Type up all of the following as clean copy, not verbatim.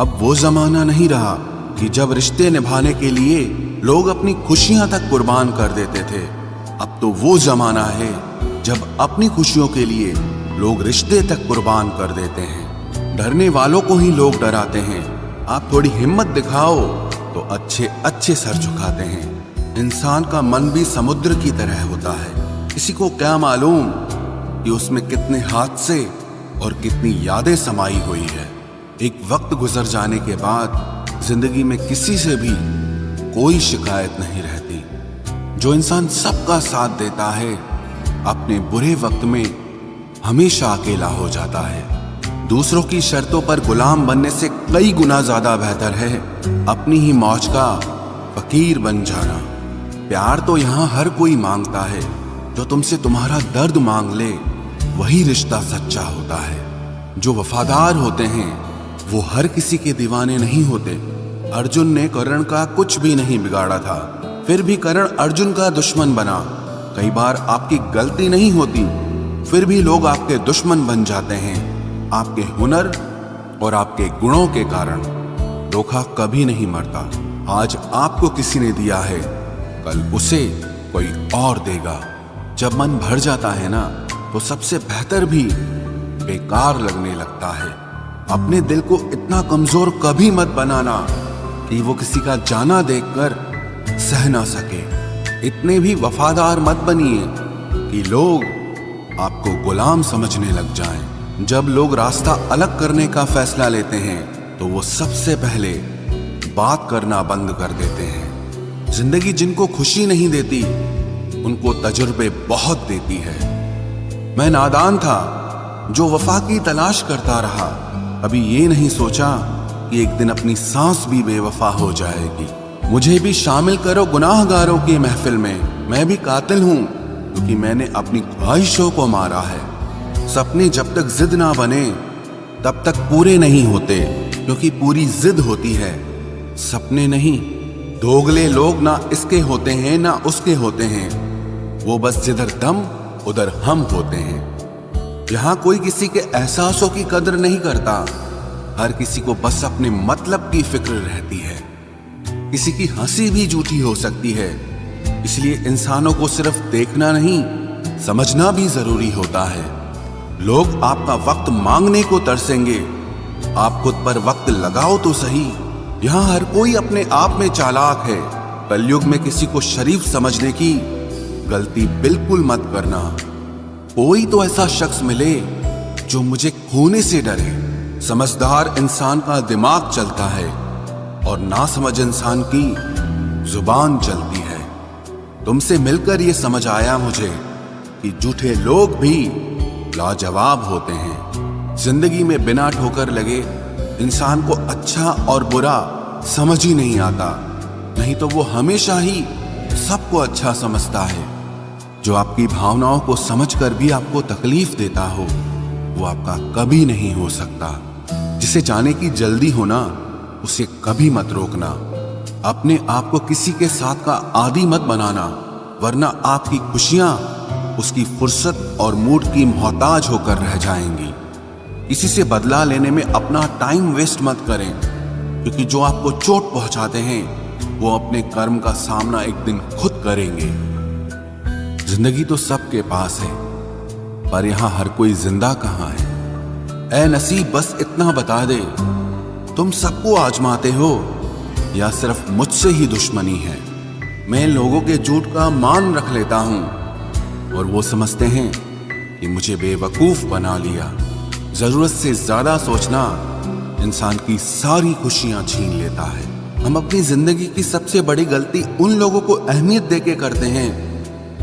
अब वो जमाना नहीं रहा कि जब रिश्ते निभाने के लिए लोग अपनी खुशियां तक कुर्बान कर देते थे। अब तो वो जमाना है जब अपनी खुशियों के लिए लोग रिश्ते तक कुर्बान कर देते हैं। डरने वालों को ही लोग डराते हैं। आप थोड़ी हिम्मत दिखाओ तो अच्छे अच्छे सर झुकाते हैं। इंसान का मन भी समुद्र की तरह होता है। किसी को क्या मालूम कि उसमें कितने हादसे और कितनी यादें समाई हुई है। एक वक्त गुजर जाने के बाद जिंदगी में किसी से भी कोई शिकायत नहीं रहती। जो इंसान सबका साथ देता है अपने बुरे वक्त में हमेशा अकेला हो जाता है। दूसरों की शर्तों पर गुलाम बनने से कई गुना ज्यादा बेहतर है अपनी ही मौज का फकीर बन जाना। प्यार तो यहाँ हर कोई मांगता है। जो तुमसे तुम्हारा दर्द मांग ले वही रिश्ता सच्चा होता है। जो वफादार होते हैं वो हर किसी के दीवाने नहीं होते। अर्जुन ने कर्ण का कुछ भी नहीं बिगाड़ा था, फिर भी कर्ण अर्जुन का दुश्मन बना। कई बार आपकी गलती नहीं होती फिर भी लोग आपके दुश्मन बन जाते हैं, आपके हुनर और आपके गुणों के कारण। धोखा कभी नहीं मरता। आज आपको किसी ने दिया है कल उसे कोई और देगा। जब मन भर जाता है ना तो सबसे बेहतर भी बेकार लगने लगता है। अपने दिल को इतना कमजोर कभी मत बनाना कि वो किसी का जाना देखकर सह ना सके। इतने भी वफादार मत बनिए कि लोग आपको गुलाम समझने लग जाएं। जब लोग रास्ता अलग करने का फैसला लेते हैं तो वो सबसे पहले बात करना बंद कर देते हैं। जिंदगी जिनको खुशी नहीं देती उनको तजुर्बे बहुत देती है। मैं नादान था जो वफा की तलाश करता रहा। अभी ये नहीं सोचा कि एक दिन अपनी सांस भी बेवफा हो जाएगी। मुझे भी शामिल करो गुनाहगारों की महफिल में। मैं भी कातिल हूं क्योंकि मैंने अपनी ख्वाहिशों को मारा है। सपने जब तक जिद ना बने तब तक पूरे नहीं होते, क्योंकि पूरी जिद होती है, सपने नहीं। दोगले लोग ना इसके होते हैं ना उसके होते हैं। वो बस जिधर दम उधर हम होते हैं। यहाँ कोई किसी के एहसासों की कदर नहीं करता। हर किसी को बस अपने मतलब की फिक्र रहती है। किसी की हंसी भी झूठी हो सकती है, इसलिए इंसानों को सिर्फ देखना नहीं समझना भी जरूरी होता है। लोग आपका वक्त मांगने को तरसेंगे, आप खुद पर वक्त लगाओ तो सही। यहाँ हर कोई अपने आप में चालाक है। कलयुग में किसी को शरीफ समझने की गलती बिल्कुल मत करना। कोई तो ऐसा शख्स मिले जो मुझे खोने से डरे। समझदार इंसान का दिमाग चलता है और नासमझ इंसान की जुबान चलती है। तुमसे मिलकर ये समझ आया मुझे कि झूठे लोग भी लाजवाब होते हैं। जिंदगी में बिना ठोकर लगे इंसान को अच्छा और बुरा समझ ही नहीं आता, नहीं तो वो हमेशा ही सबको अच्छा समझता है। जो आपकी भावनाओं को समझकर भी आपको तकलीफ देता हो वो आपका कभी नहीं हो सकता। जिसे जाने की जल्दी होना उसे कभी मत रोकना। अपने आप को किसी के साथ का आदी मत बनाना, वरना आपकी खुशियां उसकी फुर्सत और मूड की मोहताज होकर रह जाएंगी। किसी से बदला लेने में अपना टाइम वेस्ट मत करें, क्योंकि जो आपको चोट पहुंचाते हैं वो अपने कर्म का सामना एक दिन खुद करेंगे। जिंदगी तो सबके पास है, पर यहां हर कोई जिंदा कहां है। ऐ नसीब बस इतना बता दे, तुम सबको आजमाते हो या सिर्फ मुझसे ही दुश्मनी है। मैं लोगों के झूठ का मान रख लेता हूं और वो समझते हैं कि मुझे बेवकूफ बना लिया। जरूरत से ज्यादा सोचना इंसान की सारी खुशियां छीन लेता है। हम अपनी जिंदगी की सबसे बड़ी गलती उन लोगों को अहमियत देके करते हैं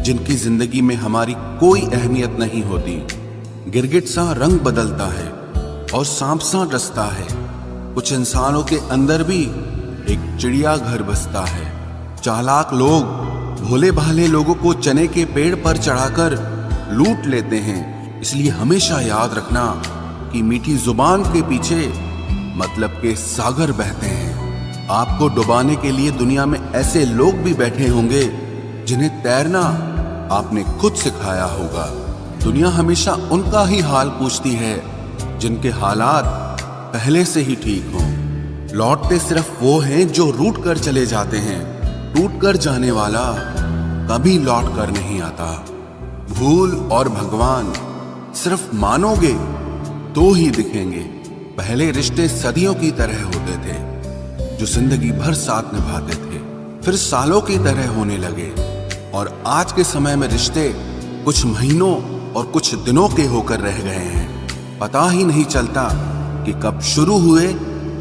जिनकी जिंदगी में हमारी कोई अहमियत नहीं होती। गिरगिट सा रंग बदलता है और सांप सा डसता है। कुछ इंसानों के अंदर भी एक चिड़िया घर बसता है। चालाक लोग भोले भाले लोगों को चने के पेड़ पर चढ़ाकर लूट लेते हैं। इसलिए हमेशा याद रखना कि मीठी जुबान के पीछे मतलब के सागर बहते हैं। आपको डुबाने के लिए दुनिया में ऐसे लोग भी बैठे होंगे जिन्हें तैरना आपने खुद सिखाया होगा। दुनिया हमेशा उनका ही हाल पूछती है जिनके हालात पहले से ही ठीक हों। लौटते सिर्फ वो हैं जो रूठ कर चले जाते हैं। टूट कर जाने वाला कभी लौट कर नहीं आता। भूल और भगवान सिर्फ मानोगे तो ही दिखेंगे। पहले रिश्ते सदियों की तरह होते थे, जो जिंदगी भर साथ निभाते थे, फिर सालों की तरह होने लगे। और आज के समय में रिश्ते कुछ महीनों और कुछ दिनों के होकर रह गए हैं। पता ही नहीं चलता कि कब शुरू हुए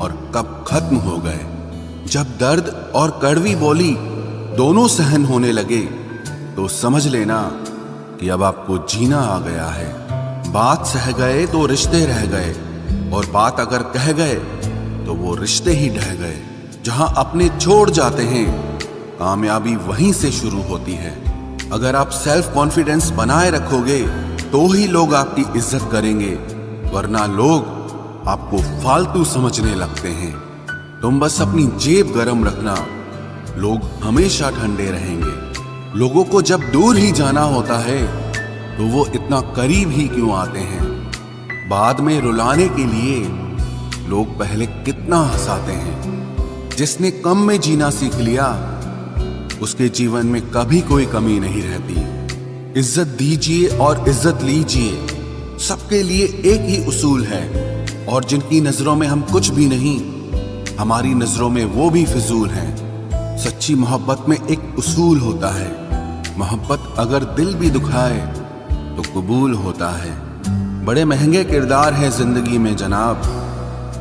और कब खत्म हो गए। जब दर्द और कड़वी बोली दोनों सहन होने लगे तो समझ लेना कि अब आपको जीना आ गया है। बात सह गए तो रिश्ते रह गए, और बात अगर कह गए तो वो रिश्ते ही ढह गए। जहां अपने छोड़ जाते हैं, कामयाबी वहीं से शुरू होती है। अगर आप सेल्फ कॉन्फिडेंस बनाए रखोगे तो ही लोग आपकी इज्जत करेंगे, वरना लोग आपको फालतू समझने लगते हैं। तुम बस अपनी जेब गरम रखना, लोग हमेशा ठंडे रहेंगे। लोगों को जब दूर ही जाना होता है तो वो इतना करीब ही क्यों आते हैं। बाद में रुलाने के लिए लोग पहले कितना हंसाते हैं। जिसने कम में जीना सीख लिया उसके जीवन में कभी कोई कमी नहीं रहती। इज्जत दीजिए और इज्जत लीजिए, सबके लिए एक ही उसूल है। और जिनकी नजरों में हम कुछ भी नहीं, हमारी नजरों में वो भी फिजूल हैं। सच्ची मोहब्बत में एक उसूल होता है, मोहब्बत अगर दिल भी दुखाए तो कबूल होता है। बड़े महंगे किरदार है जिंदगी में जनाब,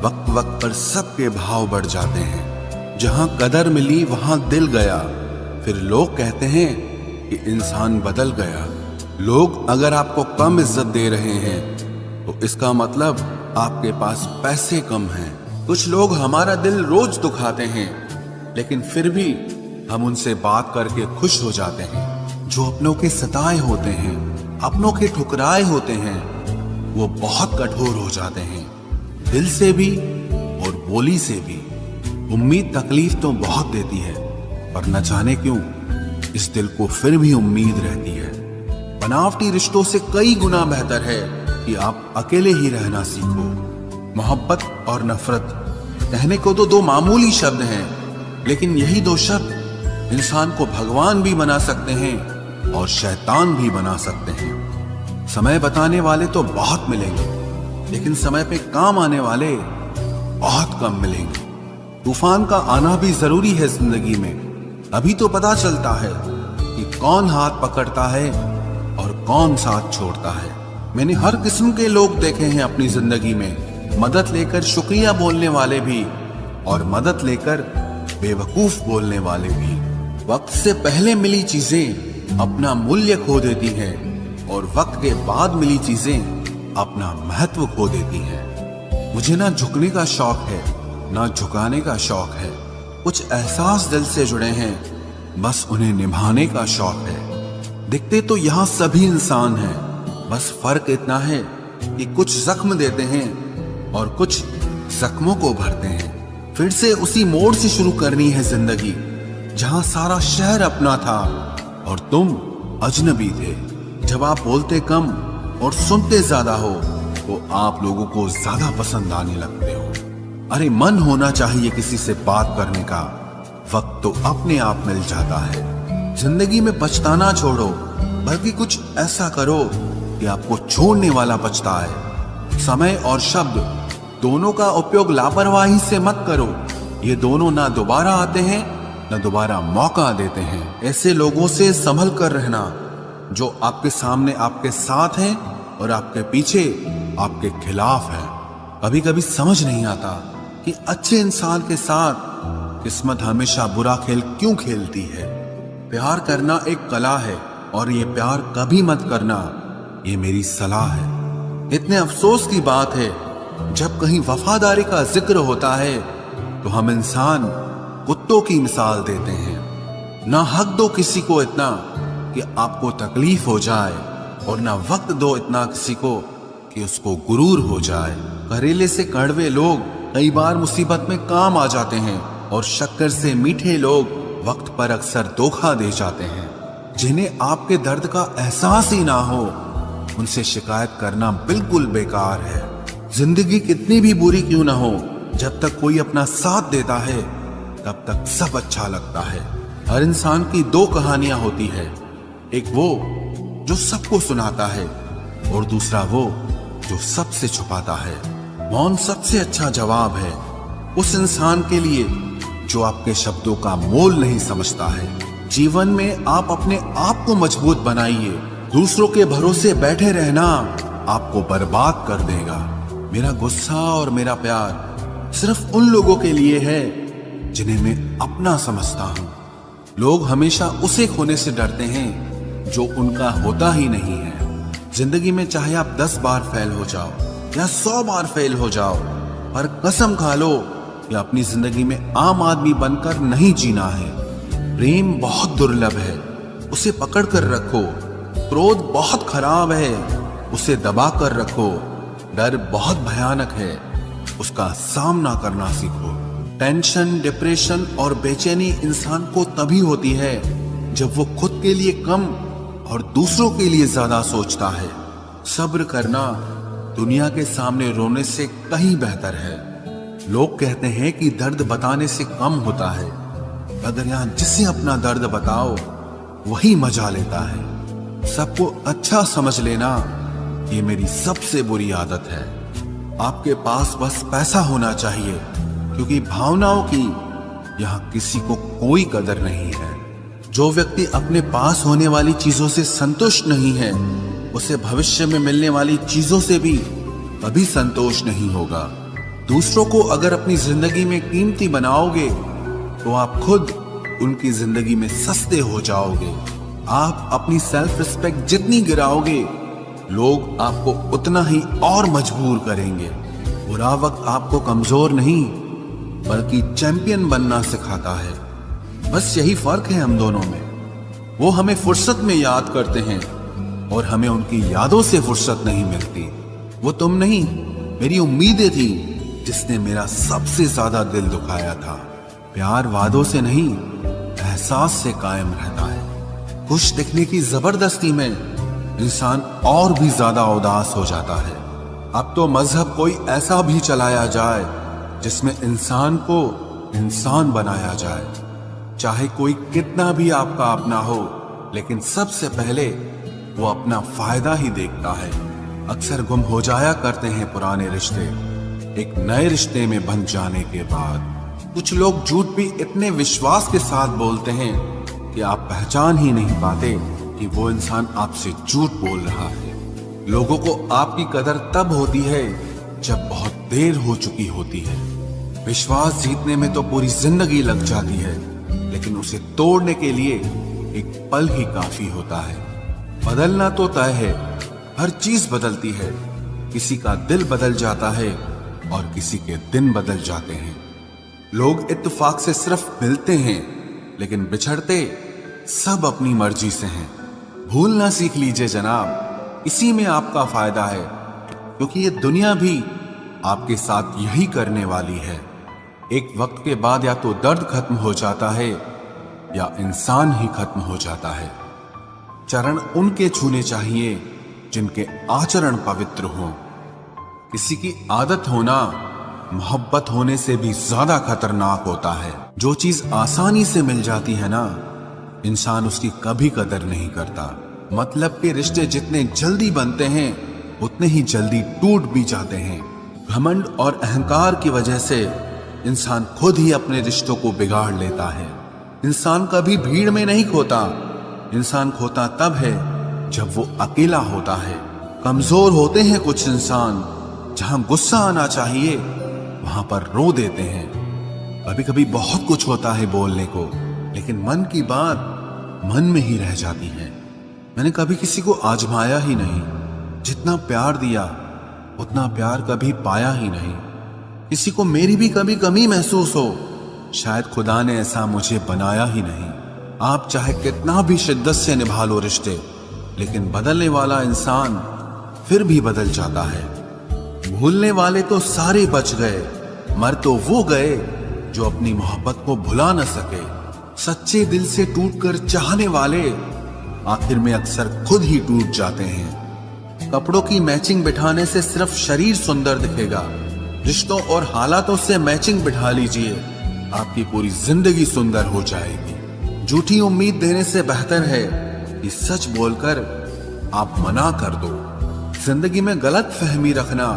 वक्त वक्त पर सबके भाव बढ़ जाते हैं। जहां कदर मिली वहां दिल गया, फिर लोग कहते हैं कि इंसान बदल गया। लोग अगर आपको कम इज्जत दे रहे हैं तो इसका मतलब आपके पास पैसे कम हैं। कुछ लोग हमारा दिल रोज दुखाते हैं, लेकिन फिर भी हम उनसे बात करके खुश हो जाते हैं। जो अपनों के सताए होते हैं, अपनों के ठुकराए होते हैं, वो बहुत कठोर हो जाते हैं, दिल से भी और बोली से भी। उम्मीद तकलीफ तो बहुत देती है, पर न जाने क्यों इस दिल को फिर भी उम्मीद रहती है। बनावटी रिश्तों से कई गुना बेहतर है कि आप अकेले ही रहना सीखो। मोहब्बत और नफरत कहने को तो दो मामूली शब्द हैं, लेकिन यही दो शब्द इंसान को भगवान भी बना सकते हैं और शैतान भी बना सकते हैं। समय बताने वाले तो बहुत मिलेंगे, लेकिन समय पे काम आने वाले बहुत कम मिलेंगे। तूफान का आना भी जरूरी है जिंदगी में, अभी तो पता चलता है कि कौन हाथ पकड़ता है और कौन साथ छोड़ता है। मैंने हर किस्म के लोग देखे हैं अपनी जिंदगी में, मदद लेकर शुक्रिया बोलने वाले भी और मदद लेकर बेवकूफ बोलने वाले भी। वक्त से पहले मिली चीजें अपना मूल्य खो देती हैं, और वक्त के बाद मिली चीजें अपना महत्व खो देती हैं। मुझे ना झुकने का शौक है, ना झुकाने का शौक है। कुछ एहसास दिल से जुड़े हैं, बस उन्हें निभाने का शौक है। दिखते तो यहाँ सभी इंसान हैं, बस फर्क इतना है कि कुछ जख्म देते हैं और कुछ जख्मों को भरते हैं। फिर से उसी मोड़ से शुरू करनी है जिंदगी, जहां सारा शहर अपना था और तुम अजनबी थे। जब आप बोलते कम और सुनते ज्यादा हो तो आप लोगों को ज्यादा पसंद आने लगते हो। अरे मन होना चाहिए किसी से बात करने का, वक्त तो अपने आप मिल जाता है। जिंदगी में पछताना छोड़ो, बल्कि कुछ ऐसा करो कि आपको छोड़ने वाला पछताए। समय और शब्द दोनों का उपयोग लापरवाही से मत करो, ये दोनों ना दोबारा आते हैं ना दोबारा मौका देते हैं। ऐसे लोगों से संभल कर रहना जो आपके सामने आपके साथ हैं और आपके पीछे आपके खिलाफ है। कभी कभी समझ नहीं आता कि अच्छे इंसान के साथ किस्मत हमेशा बुरा खेल क्यों खेलती है। प्यार करना एक कला है, और ये प्यार कभी मत करना, ये मेरी सलाह है। इतने अफसोस की बात है, जब कहीं वफादारी का जिक्र होता है तो हम इंसान कुत्तों की मिसाल देते हैं। ना हक दो किसी को इतना कि आपको तकलीफ हो जाए, और ना वक्त दो इतना किसी को कि उसको गुरूर हो जाए। करेले से कड़वे लोग कई बार मुसीबत में काम आ जाते हैं, और शक्कर से मीठे लोग वक्त पर अक्सर धोखा दे जाते हैं। जिन्हें आपके दर्द का एहसास ही ना हो, उनसे शिकायत करना बिल्कुल बेकार है। जिंदगी कितनी भी बुरी क्यों ना हो, जब तक कोई अपना साथ देता है तब तक सब अच्छा लगता है। हर इंसान की दो कहानियां होती है, एक वो जो सबको सुनाता है और दूसरा वो जो सबसे छुपाता है। मौन सबसे अच्छा जवाब है उस इंसान के लिए जो आपके शब्दों का मोल नहीं समझता है। जीवन में आप अपने आप को मजबूत बनाइए, दूसरों के भरोसे बैठे रहना आपको बर्बाद कर देगा। मेरा गुस्सा और मेरा प्यार सिर्फ उन लोगों के लिए है जिन्हें मैं अपना समझता हूं। लोग हमेशा उसे खोने से डरते हैं जो उनका होता ही नहीं है। जिंदगी में चाहे आप 10 बार फेल हो जाओ या 100 बार फेल हो जाओ, पर कसम खा लो कि अपनी जिंदगी में आम आदमी बनकर नहीं जीना है। प्रेम बहुत दुर्लभ है, उसे पकड़ कर रखो। क्रोध बहुत खराब है, उसे दबा कर रखो। डर बहुत भयानक है, उसका सामना करना सीखो। टेंशन, डिप्रेशन और बेचैनी इंसान को तभी होती है जब वो खुद के लिए कम और दूसरों के लिए ज्यादा सोचता है। सब्र करना दुनिया के सामने रोने से कहीं बेहतर है। लोग कहते हैं कि दर्द बताने से कम होता है, अगर यहाँ जिसे अपना दर्द बताओ वही मजा लेता है। सबको अच्छा समझ लेना ये मेरी सबसे बुरी आदत है। आपके पास बस पैसा होना चाहिए, क्योंकि भावनाओं की यहाँ किसी को कोई कदर नहीं है। जो व्यक्ति अपने पास होने वाली चीजों से संतुष्ट नहीं है, उसे भविष्य में मिलने वाली चीजों से भी कभी संतोष नहीं होगा। दूसरों को अगर अपनी जिंदगी में कीमती बनाओगे तो आप खुद उनकी जिंदगी में सस्ते हो जाओगे। आप अपनी सेल्फ रिस्पेक्ट जितनी गिराओगे, लोग आपको उतना ही और मजबूर करेंगे। बुरा वक्त आपको कमजोर नहीं बल्कि चैंपियन बनना सिखाता है। बस यही फर्क है हम दोनों में। वो हमें फुर्सत में याद करते हैं और हमें उनकी यादों से फुर्सत नहीं मिलती। वो तुम नहीं, मेरी उम्मीदें थी जिसने मेरा सबसे ज्यादा दिल दुखाया था। प्यार वादों से नहीं, एहसास से कायम रहता है। खुश दिखने की जबरदस्ती में इंसान और भी ज्यादा उदास हो जाता है। अब तो मजहब कोई ऐसा भी चलाया जाए जिसमें इंसान को इंसान बनाया जाए। चाहे कोई कितना भी आपका अपना हो, लेकिन सबसे पहले वो अपना फायदा ही देखता है। अक्सर गुम हो जाया करते हैं पुराने रिश्ते एक नए रिश्ते में बन जाने के बाद। कुछ लोग झूठ भी इतने विश्वास के साथ बोलते हैं कि आप पहचान ही नहीं पाते कि वो इंसान आपसे झूठ बोल रहा है। लोगों को आपकी कदर तब होती है जब बहुत देर हो चुकी होती है। विश्वास जीतने में तो पूरी जिंदगी लग जाती है, लेकिन उसे तोड़ने के लिए एक पल ही काफी होता है। बदलना तो तय है, हर चीज बदलती है। किसी का दिल बदल जाता है और किसी के दिन बदल जाते हैं। लोग इत्तेफाक से सिर्फ मिलते हैं, लेकिन बिछड़ते सब अपनी मर्जी से हैं। भूलना सीख लीजिए जनाब, इसी में आपका फायदा है, क्योंकि ये दुनिया भी आपके साथ यही करने वाली है। एक वक्त के बाद या तो दर्द खत्म हो जाता है या इंसान ही खत्म हो जाता है। चरण उनके छूने चाहिए जिनके आचरण पवित्र हों। किसी की आदत होना मोहब्बत होने से भी ज्यादा खतरनाक होता है। जो चीज आसानी से मिल जाती है ना, इंसान उसकी कभी कदर नहीं करता। मतलब के रिश्ते जितने जल्दी बनते हैं उतने ही जल्दी टूट भी जाते हैं। घमंड और अहंकार की वजह से इंसान खुद ही अपने रिश्तों को बिगाड़ लेता है। इंसान कभी भीड़ में नहीं खोता, इंसान खोता तब है जब वो अकेला होता है। कमजोर होते हैं कुछ इंसान, जहां गुस्सा आना चाहिए वहां पर रो देते हैं। कभी कभी बहुत कुछ होता है बोलने को, लेकिन मन की बात मन में ही रह जाती है। मैंने कभी किसी को आजमाया ही नहीं। जितना प्यार दिया उतना प्यार कभी पाया ही नहीं। किसी को मेरी भी कभी कमी महसूस हो, शायद खुदा ने ऐसा मुझे बनाया ही नहीं। आप चाहे कितना भी शिद्दत से निभा लो रिश्ते, लेकिन बदलने वाला इंसान फिर भी बदल जाता है। भूलने वाले तो सारे बच गए, मर तो वो गए जो अपनी मोहब्बत को भुला न सके। सच्चे दिल से टूटकर चाहने वाले आखिर में अक्सर खुद ही टूट जाते हैं। कपड़ों की मैचिंग बिठाने से सिर्फ शरीर सुंदर दिखेगा, रिश्तों और हालातों से मैचिंग बिठा लीजिए, आपकी पूरी जिंदगी सुंदर हो जाएगी। झूठी उम्मीद देने से बेहतर है कि सच बोलकर आप मना कर दो। जिंदगी में गलत फहमी रखना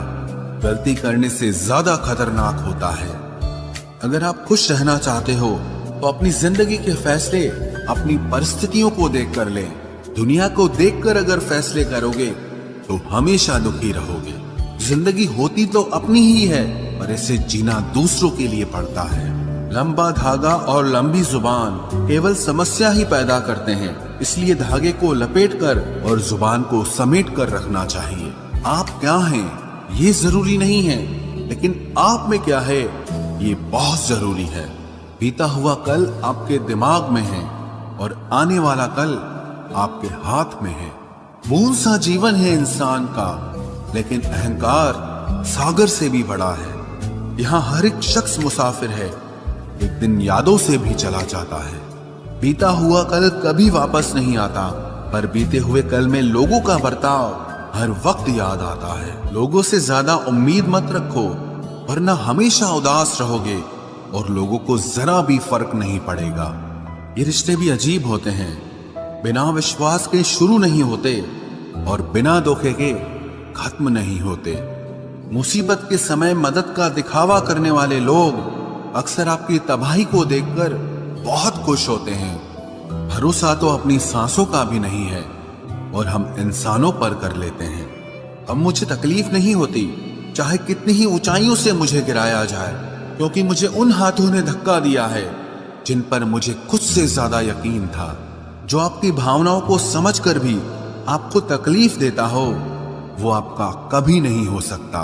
गलती करने से ज्यादा खतरनाक होता है। अगर आप खुश रहना चाहते हो तो अपनी जिंदगी के फैसले अपनी परिस्थितियों को देखकर लें। दुनिया को देखकर अगर फैसले करोगे तो हमेशा दुखी रहोगे। जिंदगी होती तो अपनी ही है, पर इसे जीना दूसरों के लिए पड़ता है। लंबा धागा और लंबी जुबान केवल समस्या ही पैदा करते हैं, इसलिए धागे को लपेटकर और जुबान को समेट कर रखना चाहिए। आप क्या हैं ये जरूरी नहीं है, लेकिन आप में क्या है ये बहुत जरूरी है। बीता हुआ कल आपके दिमाग में है और आने वाला कल आपके हाथ में है। बूंद सा जीवन है इंसान का, लेकिन अहंकार सागर से भी बड़ा है। यहाँ हर एक शख्स मुसाफिर है, एक दिन यादों से भी चला जाता है। बीता हुआ कल कभी वापस नहीं आता, पर बीते हुए कल में लोगों का बर्ताव हर वक्त याद आता है। लोगों से ज्यादा उम्मीद मत रखो, वरना हमेशा उदास रहोगे और लोगों को जरा भी फर्क नहीं पड़ेगा। ये रिश्ते भी अजीब होते हैं, बिना विश्वास के शुरू नहीं होते और बिना धोखे के खत्म नहीं होते। मुसीबत के समय मदद का दिखावा करने वाले लोग अक्सर आपकी तबाही को देखकर बहुत खुश होते हैं। भरोसा तो अपनी सांसों का भी नहीं है और हम इंसानों पर कर लेते हैं। अब मुझे तकलीफ नहीं होती चाहे कितनी ही ऊंचाइयों से मुझे गिराया जाए, क्योंकि मुझे उन हाथों ने धक्का दिया है जिन पर मुझे खुद से ज्यादा यकीन था। जो आपकी भावनाओं को समझकर भी आपको तकलीफ देता हो वो आपका कभी नहीं हो सकता।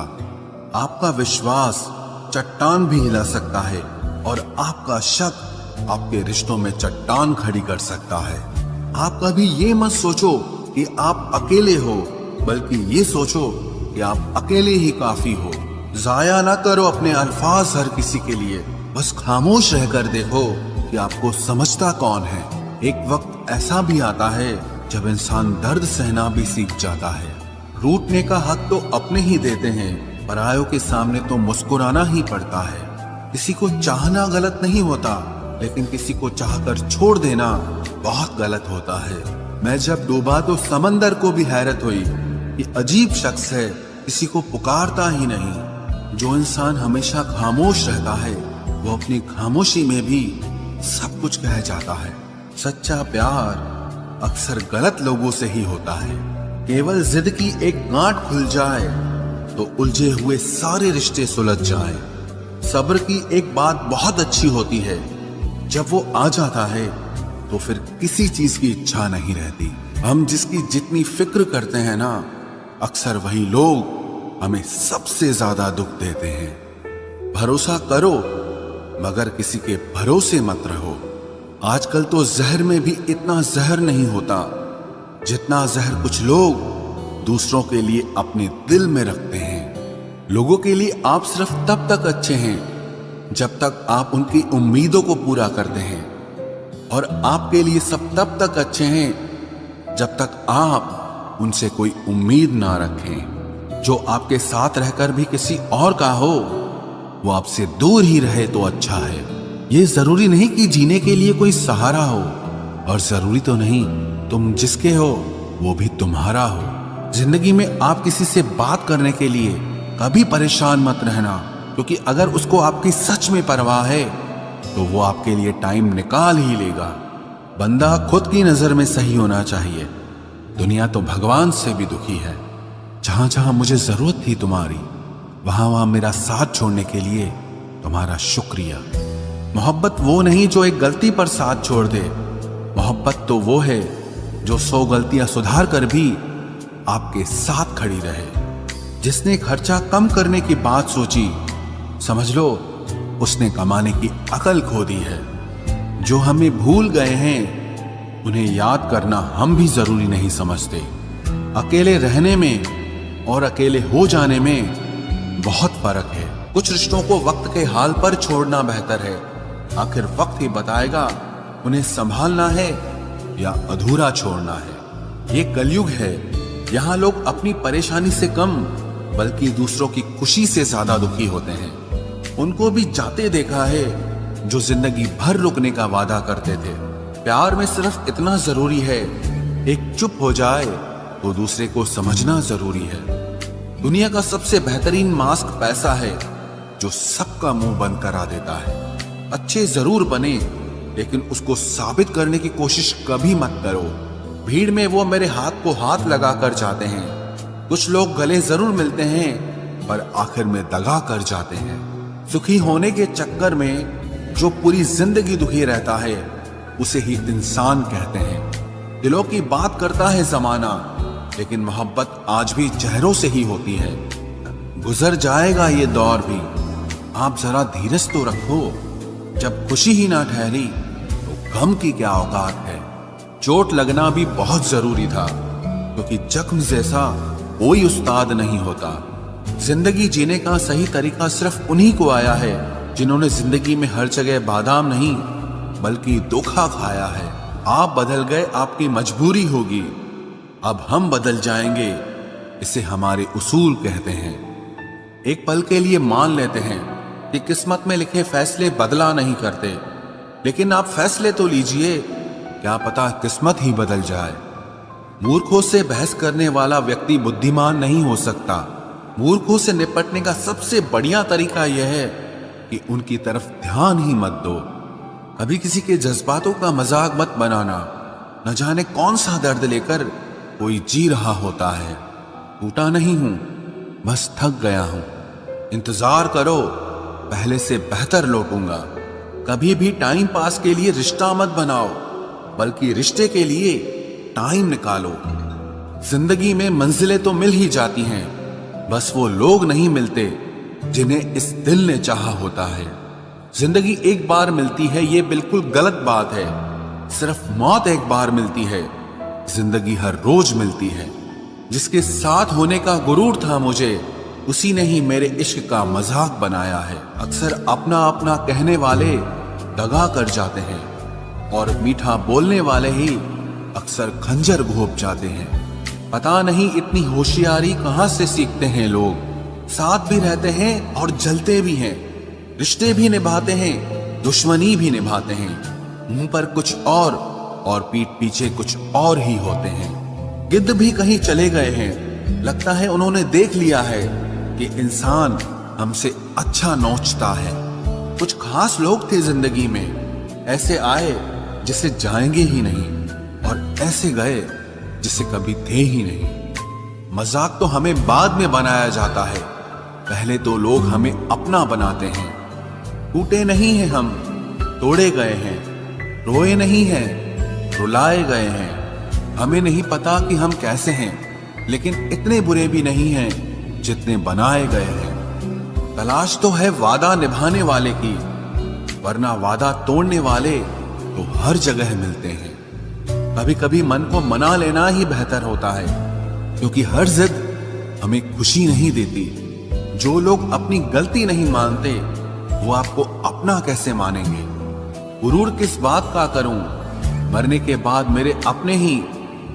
आपका विश्वास चट्टान भी हिला सकता है और आपका शक आपके रिश्तों में चट्टान खड़ी कर सकता है। आप कभी ये मत सोचो कि आप अकेले हो, बल्कि ये सोचो कि आप अकेले ही काफी हो। जाया ना करो अपने अल्फाज हर किसी के लिए, बस खामोश रहकर देखो कि आपको समझता कौन है। एक वक्त ऐसा भी आता है जब इंसान दर्द सहना भी सीख जाता है। रूठने का हक तो अपने ही देते हैं, परायों के सामने तो मुस्कुराना ही पड़ता है। किसी को चाहना गलत नहीं होता, लेकिन किसी को चाहकर छोड़ देना बहुत गलत होता है। मैं जब डूबा तो समंदर को भी हैरत हुई कि अजीब शख्स है, किसी को पुकारता ही नहीं। जो इंसान हमेशा खामोश रहता है वो अपनी खामोशी में भी सब कुछ कह जाता है। सच्चा प्यार अक्सर गलत लोगों से ही होता है। केवल जिद की एक गांठ खुल जाए तो उलझे हुए सारे रिश्ते सुलझ जाए। सब्र की एक बात बहुत अच्छी होती है, जब वो आ जाता है तो फिर किसी चीज की इच्छा नहीं रहती। हम जिसकी जितनी फिक्र करते हैं ना, अक्सर वही लोग हमें सबसे ज्यादा दुख देते हैं। भरोसा करो मगर किसी के भरोसे मत रहो। आजकल तो जहर में भी इतना जहर नहीं होता जितना जहर कुछ लोग दूसरों के लिए अपने दिल में रखते हैं। लोगों के लिए आप सिर्फ तब तक अच्छे हैं जब तक आप उनकी उम्मीदों को पूरा करते हैं, और आपके लिए सब तब तक अच्छे हैं जब तक आप उनसे कोई उम्मीद ना रखें। जो आपके साथ रहकर भी किसी और का हो वो आपसे दूर ही रहे तो अच्छा है। ये जरूरी नहीं कि जीने के लिए कोई सहारा हो, और जरूरी तो नहीं तुम जिसके हो वो भी तुम्हारा हो। जिंदगी में आप किसी से बात करने के लिए कभी परेशान मत रहना, क्योंकि अगर उसको आपकी सच में परवाह है तो वो आपके लिए टाइम निकाल ही लेगा। बंदा खुद की नजर में सही होना चाहिए। दुनिया तो भगवान से भी दुखी है। जहां जहां मुझे जरूरत थी तुम्हारी, वहां वहां मेरा साथ छोड़ने के लिए तुम्हारा शुक्रिया। मोहब्बत वो नहीं जो एक गलती पर साथ छोड़ दे। मोहब्बत तो वो है जो 100 गलतियां सुधार कर भी आपके साथ खड़ी रहे। जिसने खर्चा कम करने की बात सोची, समझ लो उसने कमाने की अकल खो दी है। जो हमें भूल गए हैं उन्हें याद करना हम भी जरूरी नहीं समझते। अकेले रहने में और अकेले हो जाने में बहुत फर्क है। कुछ रिश्तों को वक्त के हाल पर छोड़ना बेहतर है। आखिर वक्त ही बताएगा उन्हें संभालना है या अधूरा छोड़ना है। ये कलयुग है, यहाँ लोग अपनी परेशानी से कम बल्कि दूसरों की खुशी से ज्यादा दुखी होते हैं। उनको भी जाते देखा है जो जिंदगी भर रुकने का वादा करते थे। प्यार में सिर्फ इतना जरूरी है, एक चुप हो जाए तो दूसरे को समझना जरूरी है। दुनिया का सबसे बेहतरीन मास्क पैसा है जो सबका मुंह बंद करा देता है। अच्छे जरूर बने लेकिन उसको साबित करने की कोशिश कभी मत करो। भीड़ में वो मेरे हाथ को हाथ लगा कर जाते हैं। कुछ लोग गले जरूर मिलते हैं पर आखिर में दगा कर जाते हैं। सुखी होने के चक्कर में जो पूरी जिंदगी दुखी रहता है उसे ही इंसान कहते हैं। दिलों की बात करता है जमाना, लेकिन मोहब्बत आज भी चेहरों से ही होती है। गुजर जाएगा ये दौर भी, आप जरा धीरज तो रखो। जब खुशी ही ना ठहरी तो गम की क्या औकात है। चोट लगना भी बहुत जरूरी था, क्योंकि जख्म जैसा कोई उस्ताद नहीं होता। जिंदगी जीने का सही तरीका सिर्फ उन्हीं को आया है जिन्होंने जिंदगी में हर जगह बादाम नहीं बल्कि धोखा खाया है। आप बदल गए, आपकी मजबूरी होगी, अब हम बदल जाएंगे, इसे हमारे उसूल कहते हैं। एक पल के लिए मान लेते हैं कि किस्मत में लिखे फैसले बदला नहीं करते, लेकिन आप फैसले तो लीजिए, क्या पता किस्मत ही बदल जाए। मूर्खों से बहस करने वाला व्यक्ति बुद्धिमान नहीं हो सकता। मूर्खों से निपटने का सबसे बढ़िया तरीका यह है कि उनकी तरफ ध्यान ही मत दो। कभी किसी के जज्बातों का मजाक मत बनाना। न जाने कौन सा दर्द लेकर कोई जी रहा होता है। टूटा नहीं हूं, बस थक गया हूं। इंतजार करो, पहले से बेहतर लौटूंगा। कभी भी टाइम पास के लिए रिश्ता मत बनाओ, बल्कि रिश्ते के लिए टाइम निकालो। जिंदगी में मंजिलें तो मिल ही जाती हैं, बस वो लोग नहीं मिलते जिन्हें इस दिल ने चाहा होता है। जिंदगी एक बार मिलती है, ये बिल्कुल गलत बात है। सिर्फ मौत एक बार मिलती है, जिंदगी हर रोज मिलती है। जिसके साथ होने का गुरूर था मुझे, उसी ने ही मेरे इश्क का मजाक बनाया है। अक्सर अपना अपना कहने वाले दगा कर जाते हैं, और मीठा बोलने वाले ही अक्सर खंजर घोंप जाते हैं। पता नहीं इतनी होशियारी कहां से सीखते हैं लोग। साथ भी रहते हैं और जलते भी हैं, रिश्ते भी निभाते हैं, दुश्मनी भी निभाते हैं। मुंह पर कुछ और पीठ पीछे कुछ और ही होते हैं। गिद्ध भी कहीं चले गए हैं, लगता है उन्होंने देख लिया है कि इंसान हमसे अच्छा नोचता है। कुछ खास लोग थे जिंदगी में, ऐसे आए जिसे जाएंगे ही नहीं, और ऐसे गए जिसे कभी थे ही नहीं। मजाक तो हमें बाद में बनाया जाता है, पहले तो लोग हमें अपना बनाते हैं। टूटे नहीं हैं हम, तोड़े गए हैं। रोए नहीं हैं, रुलाए गए हैं। हमें नहीं पता कि हम कैसे हैं, लेकिन इतने बुरे भी नहीं हैं जितने बनाए गए हैं। तलाश तो है वादा निभाने वाले की, वरना वादा तोड़ने वाले तो हर जगह मिलते हैं। कभी कभी मन को मना लेना ही बेहतर होता है, क्योंकि हर जिद हमें खुशी नहीं देती। जो लोग अपनी गलती नहीं मानते, वो आपको अपना कैसे मानेंगे। गुरूर किस बात का करूं, मरने के बाद मेरे अपने ही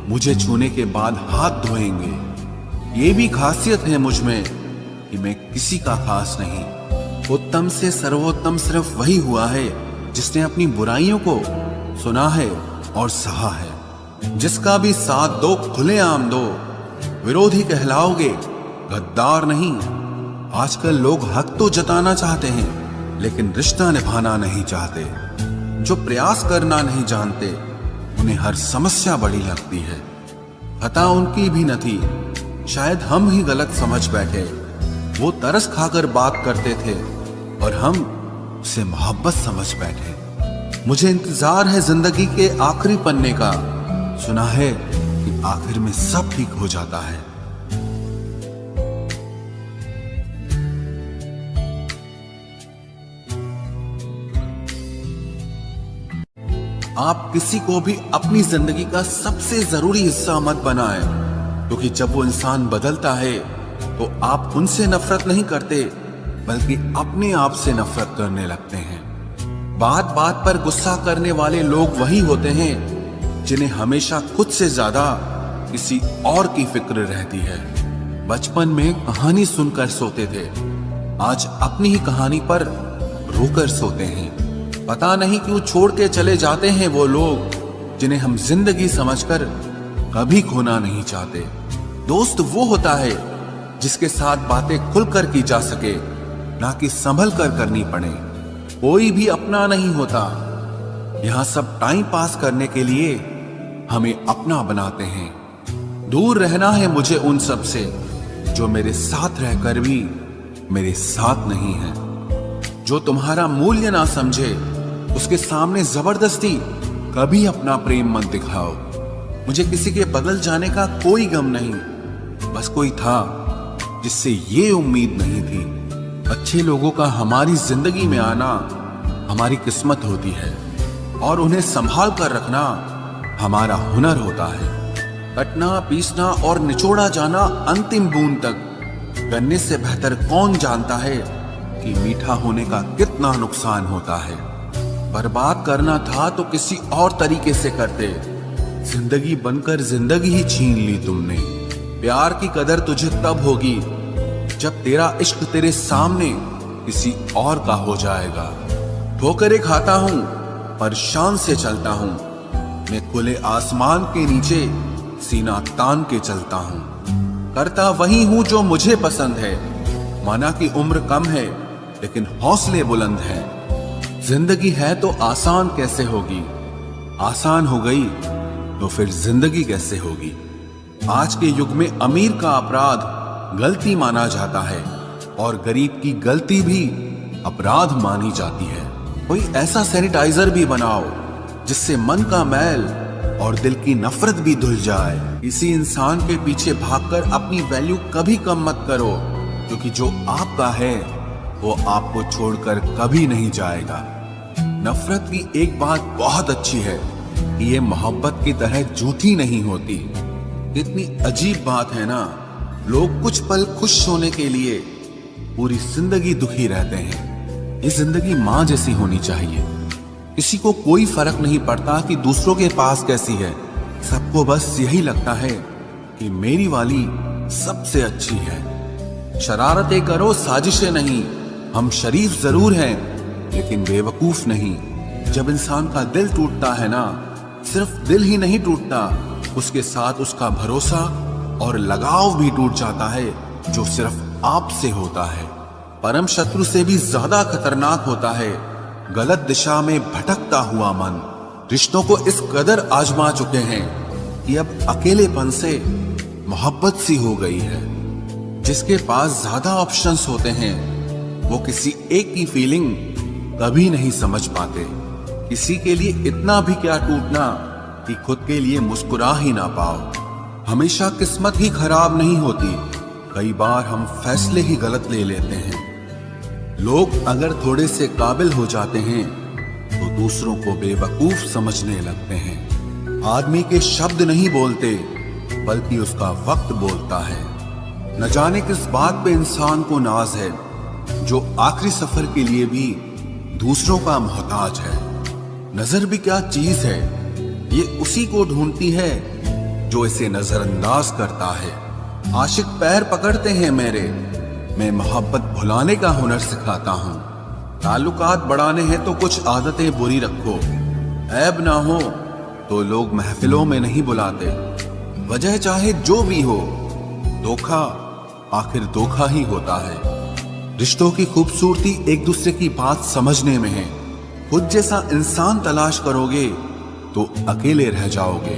मुझे छूने के बाद हाथ धोएंगे। ये भी खासियत है मुझ में कि मैं किसी का खास नहीं। उत्तम से सर्वोत्तम सिर्फ वही हुआ है जिसने अपनी बुराइयों को सुना है और सहा है। जिसका भी साथ दो, खुलेआम दो। विरोधी कहलाओगे, गद्दार नहीं। आजकल लोग हक तो जताना चाहते हैं, लेकिन रिश्ता निभाना नहीं चाहते। जो प्रयास करना नहीं जानते, उन्हें हर समस्या बड़ी लगती है। खता उनकी भी न थी, शायद हम ही गलत समझ बैठे। वो तरस खाकर बात करते थे और हम उसे मोहब्बत समझ बैठे। मुझे इंतजार है जिंदगी के आखिरी पन्ने का। सुना है कि आखिर में सब ठीक हो जाता है। आप किसी को भी अपनी जिंदगी का सबसे जरूरी हिस्सा मत बनाएं, क्योंकि जब वो इंसान बदलता है तो आप उनसे नफरत नहीं करते, बल्कि अपने आप से नफरत करने लगते हैं। बात बात पर गुस्सा करने वाले लोग वही होते हैं जिन्हें हमेशा खुद से ज्यादा किसी और की फिक्र रहती है। बचपन में कहानी सुनकर सोते थे, आज अपनी ही कहानी पर रोकर सोते हैं। पता नहीं क्यों छोड़ के चले जाते हैं वो लोग जिन्हें हम जिंदगी समझकर कभी खोना नहीं चाहते। दोस्त वो होता है जिसके साथ बातें खुलकर की जा सके, ना कि संभल कर करनी पड़े। कोई भी अपना नहीं होता, यहां सब टाइम पास करने के लिए हमें अपना बनाते हैं। दूर रहना है मुझे उन सब से जो मेरे साथ रहकर भी मेरे साथ नहीं है। जो तुम्हारा मूल्य ना समझे उसके सामने जबरदस्ती कभी अपना प्रेम मत दिखाओ। मुझे किसी के बदल जाने का कोई गम नहीं, बस कोई था जिससे ये उम्मीद नहीं थी। अच्छे लोगों का हमारी जिंदगी में आना हमारी किस्मत होती है और उन्हें संभाल कर रखना हमारा हुनर होता है। कटना, पीसना और निचोड़ा जाना अंतिम बूंद तक करने से बेहतर कौन जानता है कि मीठा होने का कितना नुकसान होता है। बर्बाद करना था तो किसी और तरीके से करते, जिंदगी बनकर जिंदगी ही छीन ली तुमने। प्यार की कदर तुझे तब होगी जब तेरा इश्क तेरे सामने किसी और का हो जाएगा। ठोकरें खाता हूं पर शान से चलता हूं, मैं खुले आसमान के नीचे सीना तान के चलता हूं। करता वही हूं जो मुझे पसंद है, माना कि उम्र कम है लेकिन हौसले बुलंद हैं। जिंदगी है तो आसान कैसे होगी, आसान हो गई तो फिर जिंदगी कैसे होगी। आज के युग में अमीर का अपराध गलती माना जाता है और गरीब की गलती भी अपराध मानी जाती है। कोई ऐसा सैनिटाइजर भी बनाओ जिससे मन का मैल और दिल की नफरत भी धुल जाए। किसी इंसान के पीछे भागकर अपनी वैल्यू कभी कम मत करो, क्योंकि जो आपका है वो आपको छोड़कर कभी नहीं जाएगा। नफरत की एक बात बहुत अच्छी है कि ये मोहब्बत की तरह झूठी नहीं होती। इतनी अजीब बात है ना, लोग कुछ पल खुश होने के लिए पूरी जिंदगी दुखी रहते हैं। ये जिंदगी माँ जैसी होनी चाहिए। किसी को कोई फर्क नहीं पड़ता कि दूसरों के पास कैसी है, सबको बस यही लगता है कि मेरी वाली सबसे अच्छी है। शरारतें करो, साजिशें नहीं। हम शरीफ जरूर हैं लेकिन बेवकूफ नहीं। जब इंसान का दिल टूटता है ना, सिर्फ दिल ही नहीं टूटता, उसके साथ उसका भरोसा और लगाव भी टूट जाता है जो सिर्फ आपसे होता है। परम शत्रु से भी ज्यादा खतरनाक होता है गलत दिशा में भटकता हुआ मन। रिश्तों को इस कदर आजमा चुके हैं कि अब अकेलेपन से मोहब्बत सी हो गई है। जिसके पास ज्यादा ऑप्शंस होते हैं वो किसी एक की फीलिंग कभी नहीं समझ पाते। किसी के लिए इतना भी क्या टूटना कि खुद के लिए मुस्कुरा ही ना पाओ। हमेशा किस्मत ही खराब नहीं होती, कई बार हम फैसले ही गलत ले लेते हैं। लोग अगर थोड़े से काबिल हो जाते हैं तो दूसरों को बेवकूफ समझने लगते हैं। आदमी के शब्द नहीं बोलते बल्कि उसका वक्त बोलता है। न जाने किस बात पे इंसान को नाज है जो आखिरी सफर के लिए भी दूसरों का मोहताज है। नजर भी क्या चीज है, ये उसी को ढूंढती है जो इसे नजरअंदाज करता है। आशिक पैर पकड़ते हैं मेरे, मैं मोहब्बत भुलाने का हुनर सिखाता हूँ। ताल्लुकात बढ़ाने हैं तो कुछ आदतें बुरी रखो, ऐब ना हो तो लोग महफिलों में नहीं बुलाते। वजह चाहे जो भी हो, धोखा आखिर धोखा ही होता है। रिश्तों की खूबसूरती एक दूसरे की बात समझने में है। खुद जैसा इंसान तलाश करोगे तो अकेले रह जाओगे।